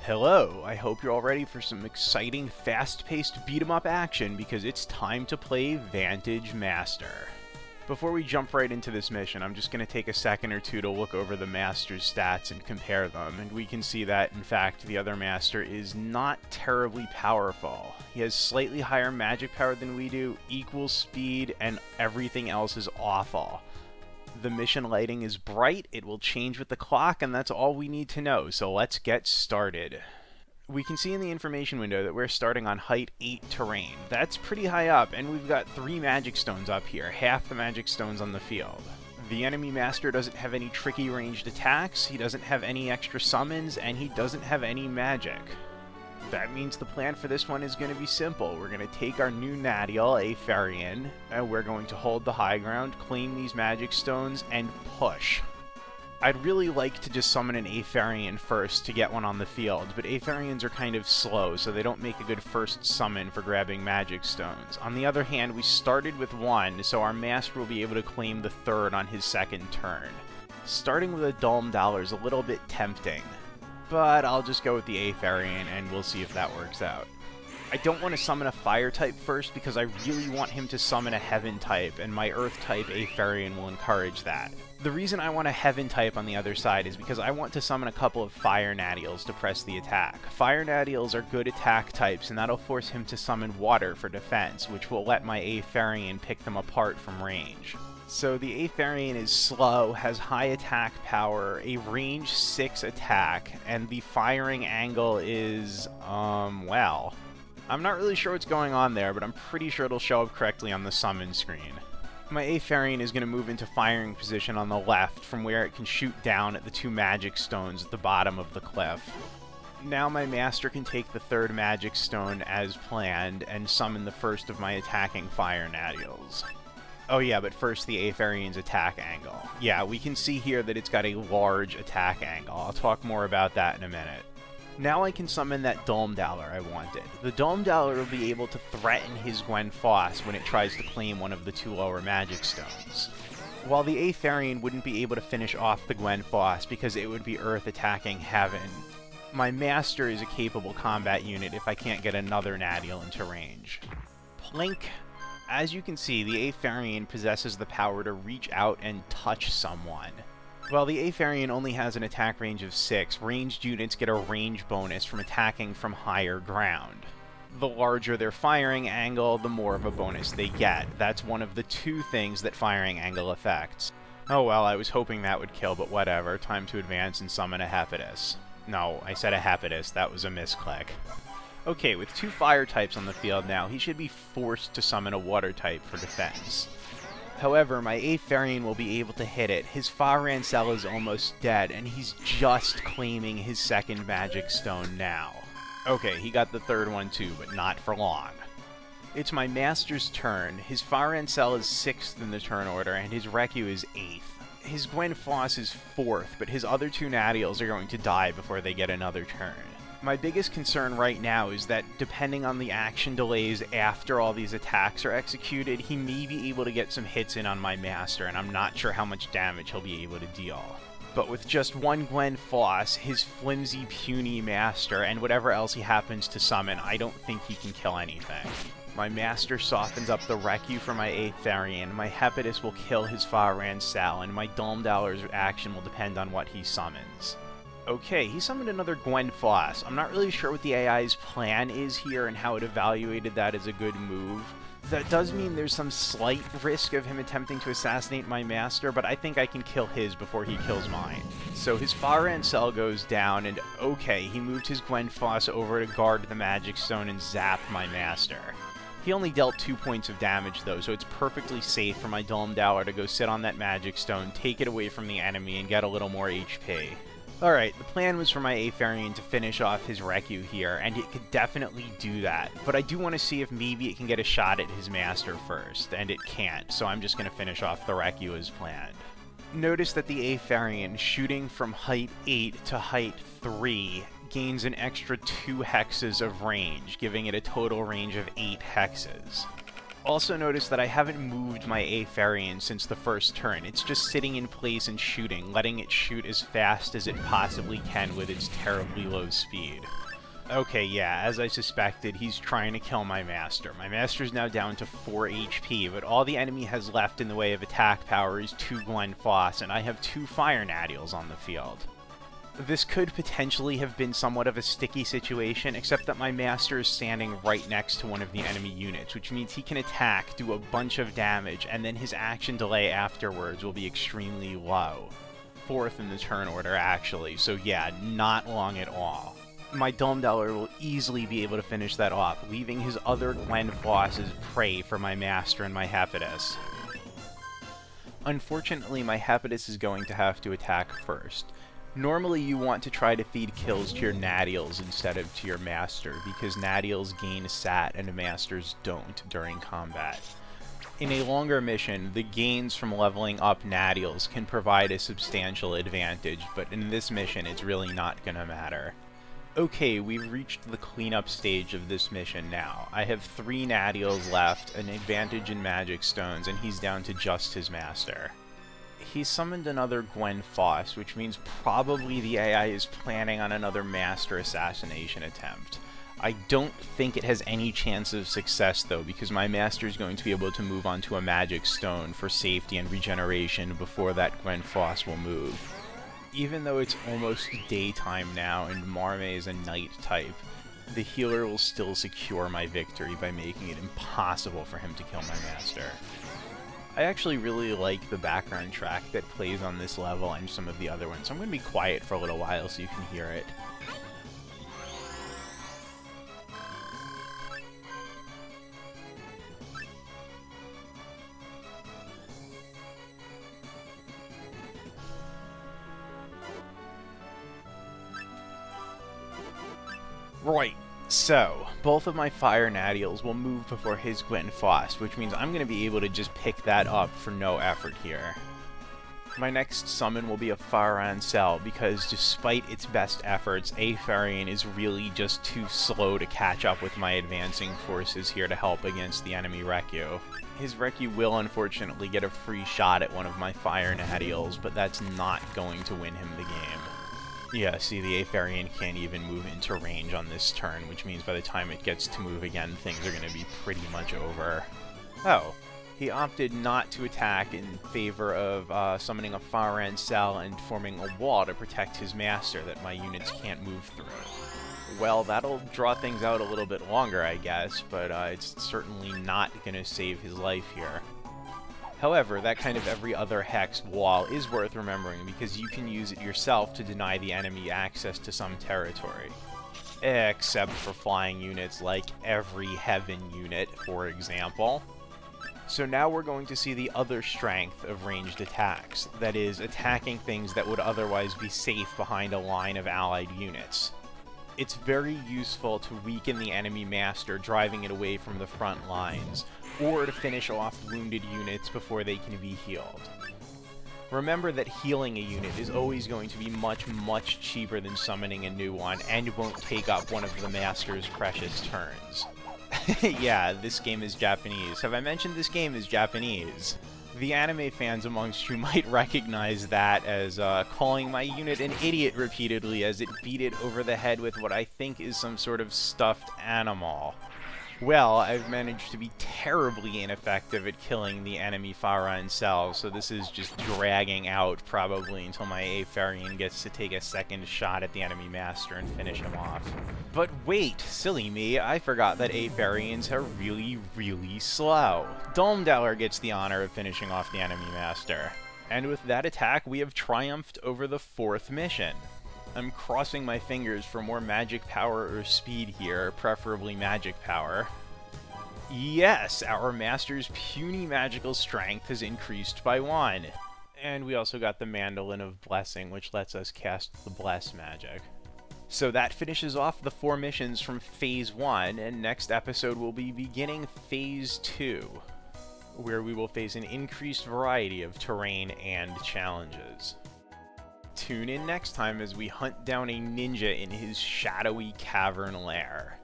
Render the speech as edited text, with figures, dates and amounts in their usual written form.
Hello, I hope you're all ready for some exciting, fast-paced beat-em-up action because it's time to play Vantage Master. Before we jump right into this mission, I'm just going to take a second or two to look over the Master's stats and compare them, and we can see that, in fact, the other Master is not terribly powerful. He has slightly higher magic power than we do, equal speed, and everything else is awful. The mission lighting is bright, it will change with the clock, and that's all we need to know, so let's get started. We can see in the information window that we're starting on height 8 terrain. That's pretty high up, and we've got 3 magic stones up here, half the magic stones on the field. The enemy master doesn't have any tricky ranged attacks, he doesn't have any extra summons, and he doesn't have any magic. That means the plan for this one is going to be simple. We're going to take our new Nadiel, Aetherian, and we're going to hold the high ground, claim these magic stones, and push. I'd really like to just summon an Aetherian first to get one on the field, but Aetherians are kind of slow, so they don't make a good first summon for grabbing magic stones. On the other hand, we started with one, so our master will be able to claim the third on his second turn. Starting with a Dulm Dollar is a little bit tempting, but I'll just go with the Aetherian and we'll see if that works out. I don't want to summon a fire type first because I really want him to summon a heaven type, and my earth type Aetherian will encourage that. The reason I want a heaven type on the other side is because I want to summon a couple of fire Nadiels to press the attack. Fire Nadiels are good attack types, and that'll force him to summon water for defense, which will let my Aetherian pick them apart from range. So the Aetherian is slow, has high attack power, a range 6 attack, and the firing angle is, well, I'm not really sure what's going on there, but I'm pretty sure it'll show up correctly on the summon screen. My Aetherian is going to move into firing position on the left from where it can shoot down at the 2 magic stones at the bottom of the cliff. Now my master can take the 3rd magic stone as planned and summon the first of my attacking fire Nadiels. Oh yeah, but first the Aetherian's attack angle. Yeah, we can see here that it's got a large attack angle. I'll talk more about that in a minute. Now I can summon that Dulm Dollar I wanted. The Dulm Dollar will be able to threaten his Gwenfoss when it tries to claim one of the 2 lower magic stones. While the Aetherian wouldn't be able to finish off the Gwenfoss because it would be Earth attacking Heaven, my Master is a capable combat unit if I can't get another Nadiel into range. Plink! As you can see, the Aetherian possesses the power to reach out and touch someone. While the Aetherian only has an attack range of 6, ranged units get a range bonus from attacking from higher ground. The larger their firing angle, the more of a bonus they get. That's one of the 2 things that firing angle affects. Oh well, I was hoping that would kill, but whatever. Time to advance and summon a Hepatus. No, I said a Hepatus. That was a misclick. Okay, with 2 fire types on the field now, he should be forced to summon a water type for defense. However, my Aetherian will be able to hit it. His Farancel is almost dead, and he's just claiming his 2nd magic stone now. Okay, he got the 3rd one too, but not for long. It's my master's turn. His Farancel is 6th in the turn order, and his Recu is 8th. His Gwenfoss is 4th, but his other 2 Nadiels are going to die before they get another turn. My biggest concern right now is that depending on the action delays after all these attacks are executed, he may be able to get some hits in on my master, and I'm not sure how much damage he'll be able to deal. But with just 1 Gwenfoss, his flimsy, puny master, and whatever else he happens to summon, I don't think he can kill anything. My master softens up the Recu for my Aetherian, my Hepatus will kill his Farancel, and my Dulm Dollar's action will depend on what he summons. Okay, he summoned another Gwenfoss. I'm not really sure what the AI's plan is here and how it evaluated that as a good move. That does mean there's some slight risk of him attempting to assassinate my master, but I think I can kill his before he kills mine. So his Farancel goes down, and okay, he moved his Gwenfoss over to guard the magic stone and zap my master. He only dealt 2 points of damage though, so it's perfectly safe for my Dulm Dollar to go sit on that magic stone, take it away from the enemy, and get a little more HP. Alright, the plan was for my Aetherian to finish off his Recu here, and it could definitely do that, but I do want to see if maybe it can get a shot at his master first, and it can't, so I'm just going to finish off the Recu as planned. Notice that the Aetherian, shooting from height 8 to height 3, gains an extra 2 hexes of range, giving it a total range of 8 hexes. Also notice that I haven't moved my Aetherian since the first turn. It's just sitting in place and shooting, letting it shoot as fast as it possibly can with its terribly low speed. Okay, yeah, as I suspected, he's trying to kill my Master. My Master's now down to 4 HP, but all the enemy has left in the way of attack power is 2 Glenfoss, and I have 2 Fire Nadials on the field. This could potentially have been somewhat of a sticky situation, except that my Master is standing right next to one of the enemy units, which means he can attack, do a bunch of damage, and then his action delay afterwards will be extremely low. 4th in the turn order, actually, so yeah, not long at all. My Domedeller will easily be able to finish that off, leaving his other Glenfoss as prey for my Master and my Hepatus. Unfortunately, my Hepatus is going to have to attack first. Normally you want to try to feed kills to your Nadials instead of to your Master, because Nadials gain Sat and Masters don't during combat. In a longer mission, the gains from leveling up Nadials can provide a substantial advantage, but in this mission it's really not gonna matter. Okay, we've reached the cleanup stage of this mission now. I have 3 Nadials left, an advantage in Magic Stones, and he's down to just his Master. He summoned another Glenfoss, which means probably the AI is planning on another Master assassination attempt. I don't think it has any chance of success though, because my Master is going to be able to move on to a Magic Stone for safety and regeneration before that Glenfoss will move. Even though it's almost daytime now and Marmee is a night type, the healer will still secure my victory by making it impossible for him to kill my Master. I actually really like the background track that plays on this level and some of the other ones, so I'm going to be quiet for a little while so you can hear it. Right, so, both of my Fire Nadials will move before his Glenfoss, which means I'm going to be able to just pick that up for no effort here. My next summon will be a Farancel, because despite its best efforts, Aetherian is really just too slow to catch up with my advancing forces here to help against the enemy Reku. His Reku will unfortunately get a free shot at one of my Fire Nadials, but that's not going to win him the game. Yeah, see, the Aetherian can't even move into range on this turn, which means by the time it gets to move again, things are going to be pretty much over. Oh, he opted not to attack in favor of summoning a Farancel and forming a wall to protect his Master that my units can't move through. Well, that'll draw things out a little bit longer, I guess, but it's certainly not going to save his life here. However, that kind of every other hex wall is worth remembering because you can use it yourself to deny the enemy access to some territory. Except for flying units like every Heaven unit, for example. So now we're going to see the other strength of ranged attacks, that is, attacking things that would otherwise be safe behind a line of allied units. It's very useful to weaken the enemy Master, driving it away from the front lines, or to finish off wounded units before they can be healed. Remember that healing a unit is always going to be much, much cheaper than summoning a new one, and won't take up one of the Master's precious turns. Yeah, this game is Japanese. Have I mentioned this game is Japanese? The anime fans amongst you might recognize that as calling my unit an idiot repeatedly as it beat it over the head with what I think is some sort of stuffed animal. Well, I've managed to be terribly ineffective at killing the enemy Farancel, so this is just dragging out probably until my Aetherian gets to take a second shot at the enemy Master and finish him off. But wait, silly me, I forgot that Aetherians are really, really slow. Domedeller gets the honor of finishing off the enemy Master. And with that attack, we have triumphed over the 4th mission. I'm crossing my fingers for more magic power or speed here, preferably magic power. Yes, our Master's puny magical strength has increased by 1. And we also got the Mandolin of Blessing, which lets us cast the Bless magic. So that finishes off the 4 missions from Phase 1, and next episode we'll be beginning Phase 2, where we will face an increased variety of terrain and challenges. Tune in next time as we hunt down a ninja in his shadowy cavern lair.